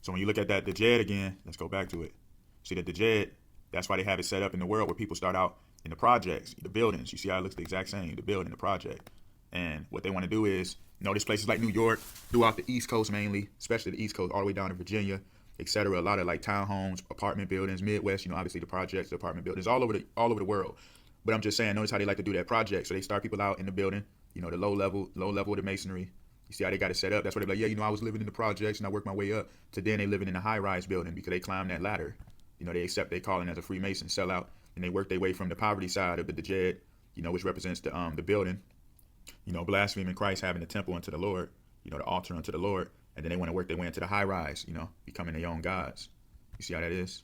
So when you look at that, the Djed again, let's go back to it. See that the Djed, that's why they have it set up in the world where people start out in the projects, the buildings. You see how it looks the exact same, the building, the project. And what they want to do is, notice places like New York, throughout the East Coast mainly, especially the East Coast, all the way down to Virginia, etc. A lot of like townhomes, apartment buildings, Midwest, obviously the projects, the apartment buildings, all over the world. But I'm just saying, notice how they like to do that project. So they start people out in the building, the low level of the masonry. You see how they got it set up? That's why they're like, yeah, I was living in the projects and I worked my way up to then they living in a high-rise building because they climbed that ladder. They accept they calling as a Freemason sellout, and they work their way from the poverty side of the Djed, which represents the building, blaspheming Christ, having the temple unto the Lord, the altar unto the Lord, and then they want to work their way into the high-rise, becoming their own gods. You see how that is?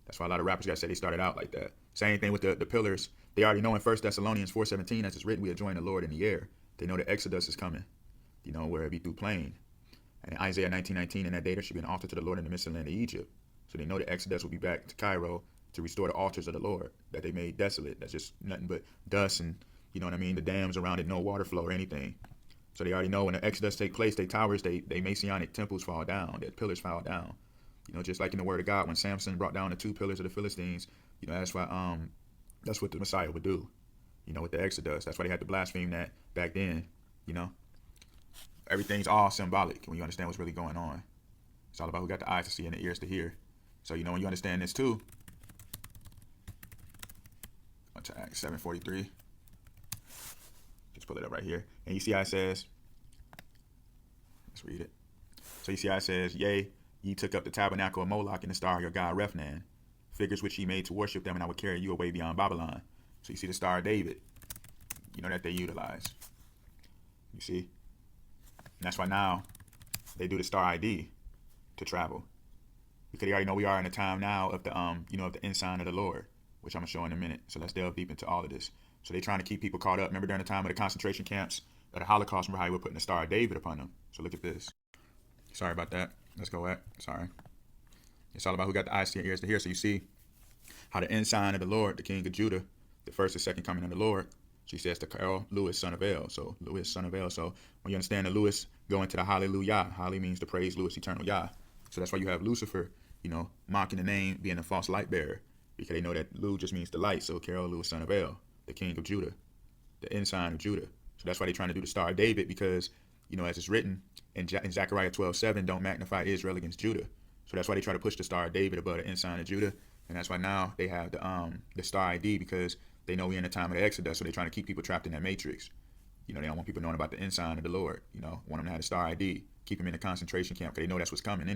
That's why a lot of rappers got to say they started out like that. Same thing with the pillars. They already know in 1 Thessalonians 4:17, as it's written, we are joined the Lord in the air. They know the Exodus is coming, where it be through plain. And in Isaiah 19:19, in that day there should be an altar to the Lord in the midst of the land of Egypt. So they know the Exodus will be back to Cairo to restore the altars of the Lord that they made desolate. That's just nothing but dust and, the dams around it, no water flow or anything. So they already know when the Exodus take place, they towers, they Masonic temples fall down, their pillars fall down. Just like in the Word of God, when Samson brought down the 2 pillars of the Philistines, that's why that's what the Messiah would do, with the Exodus. That's why they had to blaspheme that back then, Everything's all symbolic when you understand what's really going on. It's all about who got the eyes to see and the ears to hear. So, when you understand this too, to Acts 7:43. Just pull it up right here. And you see how it says, let's read it. So you see how it says, yea, ye took up the tabernacle of Moloch and the star of your god Rephan, figures which ye made to worship them, and I would carry you away beyond Babylon. So you see the Star of David, that they utilize. You see? And that's why now they do the Star ID to travel. Because they already know we are in a time now of the of the ensign of the Lord, which I'm gonna show in a minute. So let's delve deep into all of this. So they're trying to keep people caught up. Remember during the time of the concentration camps of the Holocaust, remember how they were putting the Star of David upon them. So look at this. Sorry about that. Let's go back. Sorry. It's all about who got the eyes to and ears to hear. So you see how the ensign of the Lord, the King of Judah, the first and second coming of the Lord, she says to Carl Lewis, son of El. So Lewis, son of El. So when you understand the Lewis go into the Hallelujah, Holly means to praise Lewis, eternal Yah. So that's why you have Lucifer, mocking the name, being a false light bearer, because they know that Lu just means the light. So Carol Lewis, son of El, the King of Judah, the ensign of Judah. So that's why they're trying to do the Star of David, because, as it's written in Zechariah 12:7, don't magnify Israel against Judah. So that's why they try to push the Star of David above the ensign of Judah. And that's why now they have the Star ID, because they know we're in the time of the Exodus. So they're trying to keep people trapped in that matrix. They don't want people knowing about the ensign of the Lord. Want them to have the Star ID, keep them in the concentration camp, because they know that's what's coming.